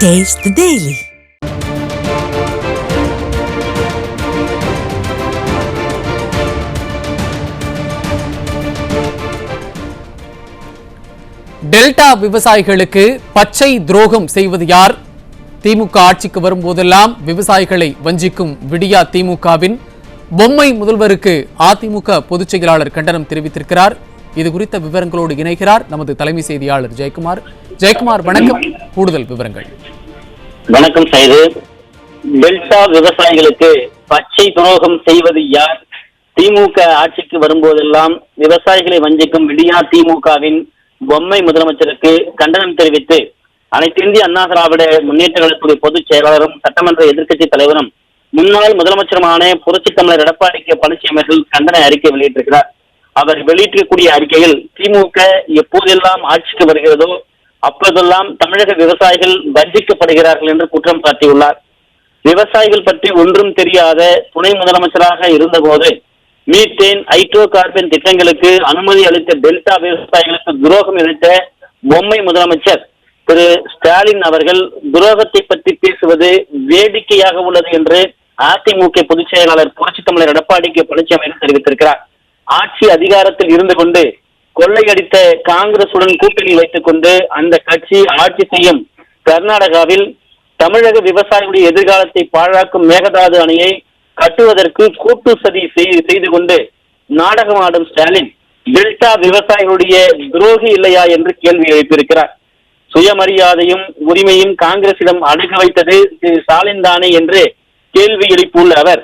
Taste the Daily. Delta விவசாயிகளுக்கு பச்சை துரோகம் செய்வது யார்? திமுக ஆட்சிக்கு வரும்போதெல்லாம் விவசாயிகளை வஞ்சிக்கும் விடியா திமுகவின் பொம்மை முதல்வருக்கு அதிமுக பொதுச் செயலாளர் கண்டனம் தெரிவித்திருக்கிறார். இது குறித்த விவரங்களோடு இணைகிறார் நமது தலைமை செய்தியாளர் ஜெயக்குமார். ஜெயக்குமார், வணக்கம். கூடுதல் விவரங்கள். வணக்கம் சைது. டெல்டா விவசாயிகளுக்கு பச்சை துரோகம் செய்வது யார்? திமுக ஆட்சிக்கு வரும்போதெல்லாம் விவசாயிகளை வஞ்சிக்கும் விடியா திமுகவின் பொம்மை முதலமைச்சருக்கு கண்டனம் தெரிவித்து அனைத்து இந்திய அண்ணா திராவிட முன்னேற்ற கழகத்துடைய பொதுச் செயலாளரும் சட்டமன்ற எதிர்க்கட்சி தலைவரும் முன்னாள் முதலமைச்சருமான புரட்சித் தமிழர் எடப்பாடி கே பழனிசாமி அவர்கள் கண்டன அறிக்கை வெளியிட்டிருக்கிறார். அவர் வெளியிட்டிருக்கக்கூடிய அறிக்கையில் திமுக எப்போதெல்லாம் ஆட்சிக்கு வருகிறதோ அப்போதெல்லாம் தமிழக விவசாயிகள் வஞ்சிக்கப்படுகிறார்கள் என்று குற்றம் சாட்டியுள்ளார். விவசாயிகள் பற்றி ஒன்றும் தெரியாத துணை முதலமைச்சராக இருந்தபோது மீத்தேன், ஹைட்ரோ கார்பன் திட்டங்களுக்கு அனுமதி அளித்த டெல்டா விவசாயிகளுக்கு துரோகம் இழைத்த பொம்மை முதலமைச்சர் திரு ஸ்டாலின் அவர்கள் துரோகத்தை பற்றி பேசுவது வேடிக்கையாக உள்ளது என்று அதிமுக பொதுச் செயலாளர் புரட்சித் தமிழர் எடப்பாடி கே பழனிசாமி தெரிவித்திருக்கிறார். ஆட்சி அதிகாரத்தில் இருந்து கொண்டு கொள்ளையடித்த காங்கிரசுடன் கூட்டணி வைத்துக் கொண்டு அந்த கட்சி ஆட்சி செய்யும் கர்நாடகாவில் தமிழக விவசாயிகளுடைய எதிர்காலத்தை பாழாக்கும் மேகதாது அணையை கட்டுவதற்கு கூட்டு சதி செய்து கொண்டு நாடகமாடும் ஸ்டாலின் டெல்டா விவசாயிகளுடைய துரோகி இல்லையா என்று கேள்வி எழுப்பியிருக்கிறார். சுயமரியாதையும் உரிமையும் காங்கிரசிடம் அடகு வைத்தது திரு ஸ்டாலின் தானே என்று கேள்வி எழுப்பியுள்ள அவர்,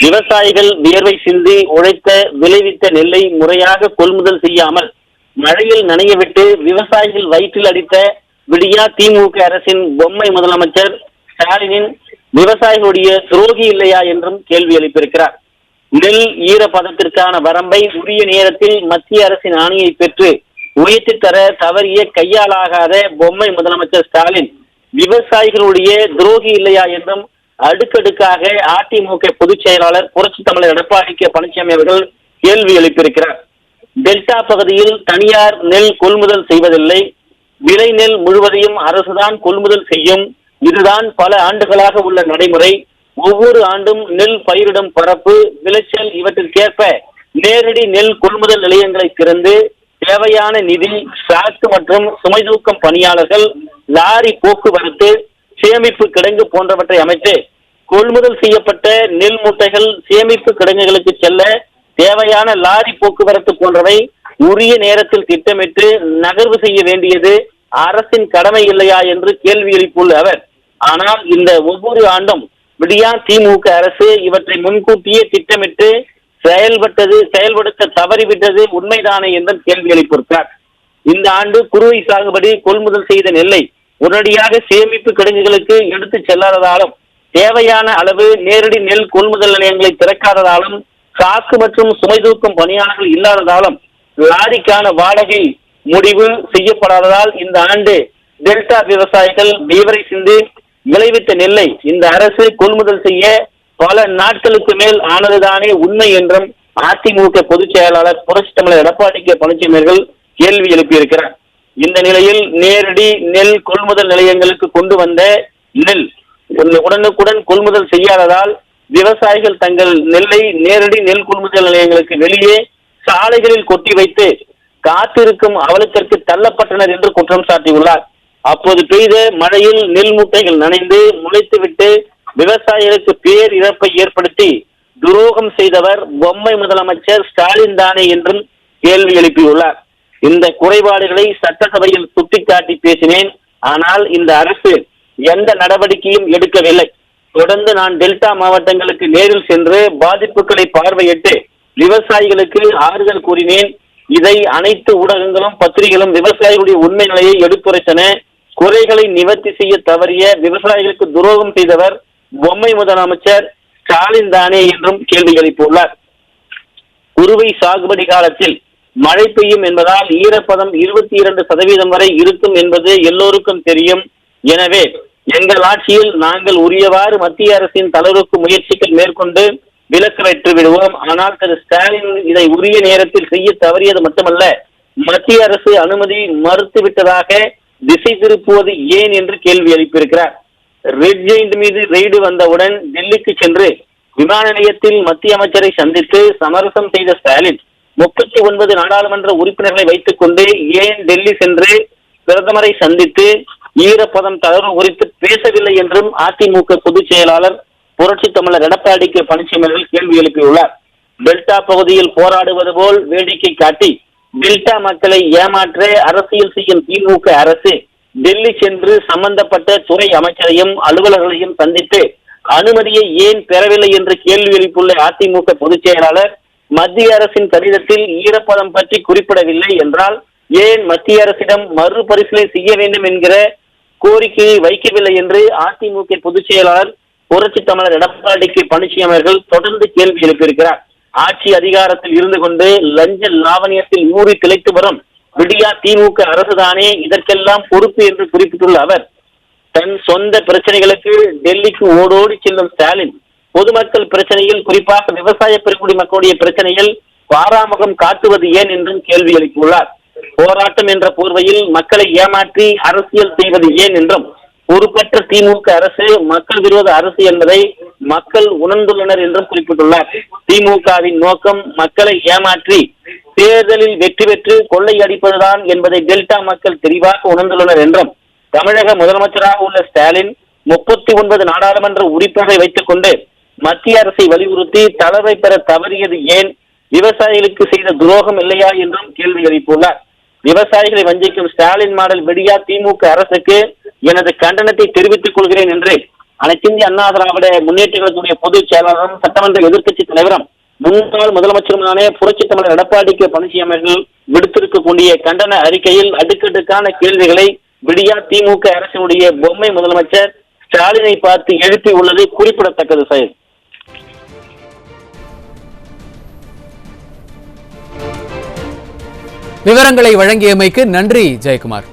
விவசாயிகள் வியர்வை சிந்தி உழைத்த விளைவித்த நெல்லை முறையாக கொள்முதல் செய்யாமல் மழையில் நனையவிட்டு விவசாயிகள் வயிற்றில் அடித்த விடியா திமுக அரசின் பொம்மை முதலமைச்சர் ஸ்டாலினின் விவசாயிகளுடைய துரோகி இல்லையா என்றும் கேள்வி எழுப்பியிருக்கிறார். நெல் ஈரப்பதத்திற்கான வரம்பை உரிய நேரத்தில் மத்திய அரசின் ஆணையை பெற்று உயர்த்தி தர தவறிய கையாலாகாத பொம்மை முதலமைச்சர் ஸ்டாலின் விவசாயிகளுடைய துரோகி இல்லையா என்றும் அடுக்கடுக்காக அதிமுக பொதுச் செயலாளர் புரட்சித் தமிழர் எடப்பாடி கே பழனிசாமி அவர்கள் கேள்வி எழுப்பியிருக்கிறார். டெல்டா பகுதியில் தனியார் நெல் கொள்முதல் செய்வதில்லை, விளை நெல் முழுவதையும் அரசுதான் கொள்முதல் செய்யும். இதுதான் பல ஆண்டுகளாக உள்ள நடைமுறை. ஒவ்வொரு ஆண்டும் நெல் பயிரிடும் பரப்பு, விளைச்சல் இவற்றிற்கேற்ப நேரடி நெல் கொள்முதல் நிலையங்களை திறந்து தேவையான நிதி, ஸ்டாக் மற்றும் சுமை தூக்கும் பணியாளர்கள், லாரி போக்குவரத்து, சேமிப்பு கிடங்கு போன்றவற்றை அமைத்து கொள்முதல் செய்யப்பட்ட நெல் மூட்டைகள் சேமிப்பு கிடங்குகளுக்கு செல்ல தேவையான லாரி போக்குவரத்து போன்றவை உரிய நேரத்தில் திட்டமிட்டு நகர்வு செய்ய வேண்டியது அரசின் கடமை இல்லையா என்று கேள்வி எழுப்பியுள்ள அவர், ஆனால் இந்த ஒவ்வொரு ஆண்டும் விடியா திமுக அரசு இவற்றை முன்கூட்டியே திட்டமிட்டு செயல்படுத்த தவறிவிட்டது உண்மைதானே என்றும் கேள்வி எழுப்பியிருக்கிறார். இந்த ஆண்டு குறுவை சாகுபடி கொள்முதல் செய்த நெல்லை உடனடியாக சேமிப்பு கிடங்குகளுக்கு எடுத்து செல்லாததாலும், தேவையான அளவு நேரடி நெல் கொள்முதல் நிலையங்களை திறக்காததாலும், சாக்கு மற்றும் சுமை தூக்கும் பணியாளர்கள் இல்லாததாலும், லாரிக்கான வாடகை முடிவு செய்யப்படாததால் இந்த ஆண்டு டெல்டா விவசாயிகள் வியர்வை சிந்தி விளைவித்த நெல்லை இந்த அரசு கொள்முதல் செய்ய பல நாட்களுக்கு மேல் ஆனதுதானே உண்மை என்றும் அதிமுக பொதுச் செயலாளர் புரட்சித் தமிழர் எடப்பாடி கே பழனிசாமி அவர்கள் கேள்வி எழுப்பியிருக்கிறார். இந்த நிலையில் நேரடி நெல் கொள்முதல் நிலையங்களுக்கு கொண்டு வந்த நெல் உடனுக்குடன் கொள்முதல் செய்யாததால் விவசாயிகள் தங்கள் நெல்லை நேரடி நெல் கொள்முதல் நிலையங்களுக்கு வெளியே சாலைகளில் கொட்டி வைத்து காத்திருக்கும் அவலத்திற்கு தள்ளப்பட்டனர் என்று குற்றம் சாட்டியுள்ளார். அப்போது பெய்த மழையில் நெல் மூட்டைகள் நனைந்து முளைத்துவிட்டு விவசாயிகளுக்கு பேர் இழப்பை ஏற்படுத்தி துரோகம் செய்தவர் பொம்மை முதலமைச்சர் ஸ்டாலின் தானே என்றும் கேள்வி எழுப்பியுள்ளார். இந்த குறைபாடுகளை சட்டசபையில் சுட்டிக்காட்டி பேசினேன், ஆனால் இந்த அரசு எந்த நடவடிக்கையும் எடுக்கவில்லை. தொடர்ந்து நான் டெல்டா மாவட்டங்களுக்கு நேரில் சென்று பாதிப்புகளை பார்வையிட்டு விவசாயிகளுக்கு ஆறுதல் கூறினேன். இதை அனைத்து ஊடகங்களும் பத்திரிகைகளும் விவசாயிகளுடைய உண்மை நிலையை எடுத்துரைத்தன. குறைகளை நிவர்த்தி செய்ய தவறிய விவசாயிகளுக்கு துரோகம் செய்தவர் பொம்மை முதலமைச்சர் ஸ்டாலின் தானே என்றும் கேள்வி எழுப்பியுள்ளார். குறுவை சாகுபடி காலத்தில் மழை பெய்யும் என்பதால் ஈரப்பதம் 22% வரை இருக்கும் என்பது எல்லோருக்கும் தெரியும். எனவே எங்கள் ஆட்சியில் நாங்கள் உரியவாறு மத்திய அரசின் தளர்வுக்கு முயற்சிகள் மேற்கொண்டு விலக்கு பெற்று விடுவோம். ஆனால் திரு ஸ்டாலின் இதை உரிய நேரத்தில் செய்ய தவறியது மட்டுமல்ல, மத்திய அரசு அனுமதி மறுத்துவிட்டதாக திசை திருப்புவது ஏன் என்று கேள்வி எழுப்பியிருக்கிறார். ரெட் ஜெயிண்ட் மீது ரெய்டு வந்தவுடன் டெல்லிக்கு சென்று விமான நிலையத்தில் மத்திய அமைச்சரை சந்தித்து சமரசம் செய்த ஸ்டாலின் 39 நாடாளுமன்ற உறுப்பினர்களை வைத்துக் கொண்டு ஏன் டெல்லி சென்று பிரதமரை சந்தித்து ஈரப்பதம் தளர்வு குறித்து பேசவில்லை என்றும் அதிமுக பொதுச் செயலாளர் புரட்சி தமிழர் எடப்பாடி கே பழனிசாமி அவர்கள் கேள்வி எழுப்பியுள்ளார். டெல்டா பகுதியில் போராடுவது போல் வேடிக்கை காட்டி டெல்டா மக்களை ஏமாற்ற அரசியல் செய்யும் திமுக அரசு டெல்லி சென்று சம்பந்தப்பட்ட துறை அமைச்சரையும் அலுவலர்களையும் சந்தித்து அனுமதியை ஏன் பெறவில்லை என்று கேள்வி எழுப்பியுள்ள அதிமுக பொதுச் செயலாளர் மத்திய அரசின் கடிதத்தில் ஈரப்பதம் பற்றி குறிப்பிடவில்லை என்றால் ஏன் மத்திய அரசிடம் மறுபரிசீலனை செய்ய வேண்டும் என்கிற கோரிக்கையை வைக்கவில்லை என்று அதிமுக பொதுச் செயலாளர் புரட்சி தமிழர் எடப்பாடி கே பழனிசாமி அவர்கள் தொடர்ந்து கேள்வி எழுப்பியிருக்கிறார். ஆட்சி அதிகாரத்தில் இருந்து கொண்டு லஞ்ச லாவணியத்தில் ஊறி திளைத்து வரும் விடியா திமுக அரசுதானே இதற்கெல்லாம் பொறுப்பு என்று குறிப்பிட்டுள்ள அவர், தன் சொந்த பிரச்சனைகளுக்கு டெல்லிக்கு ஓடோடி செல்லும் ஸ்டாலின் பொதுமக்கள் பிரச்சனையில், குறிப்பாக விவசாய பெருங்குடி மக்களுடைய பிரச்சனையில் பாராமுகம் காட்டுவது ஏன் என்றும் கேள்வி எழுப்பியுள்ளார். போராட்டம் என்ற போர்வையில் மக்களை ஏமாற்றி அரசியல் செய்வது ஏன் என்றும், பொறுப்பற்ற திமுக அரசு மக்கள் விரோத அரசு என்பதை மக்கள் உணர்ந்துள்ளனர் என்றும் குறிப்பிட்டுள்ளார். திமுகவின் நோக்கம் மக்களை ஏமாற்றி தேர்தலில் வெற்றி பெற்று கொள்ளை அடிப்பதுதான் என்பதை டெல்டா மக்கள் தெளிவாக உணர்ந்துள்ளனர் என்றும், தமிழக முதலமைச்சராக உள்ள ஸ்டாலின் 39 நாடாளுமன்ற உறுப்பினர்களை வைத்துக் கொண்டு மத்திய அரசை வலியுறுத்தி தளர்வை பெற தவறியது ஏன், விவசாயிகளுக்கு செய்த துரோகம் இல்லையா என்றும் கேள்வி எழுப்பியுள்ளார். விவசாயிகளை வஞ்சிக்கும் ஸ்டாலின் மாடல் விடியா திமுக அரசுக்கு எனது கண்டனத்தை தெரிவித்துக் கொள்கிறேன் என்று அனைத்திந்திய அண்ணா திராவிட முன்னேற்ற கழகத்துடைய பொதுச் செயலாளரும் சட்டமன்ற எதிர்க்கட்சி தலைவரும் முன்னாள் முதலமைச்சருமான புரட்சி தமிழர் எடப்பாடி கே பழனிசாமி அவர்கள் விடுத்திருக்கக்கூடிய கண்டன அறிக்கையில் அடுக்கடுக்கான கேள்விகளை விடியா திமுக அரசினுடைய பொம்மை முதலமைச்சர் ஸ்டாலினை பார்த்து எழுப்பி உள்ளது குறிப்பிடத்தக்கது. சார், விவரங்களை வழங்கியமைக்கு நன்றி ஜெயக்குமார்.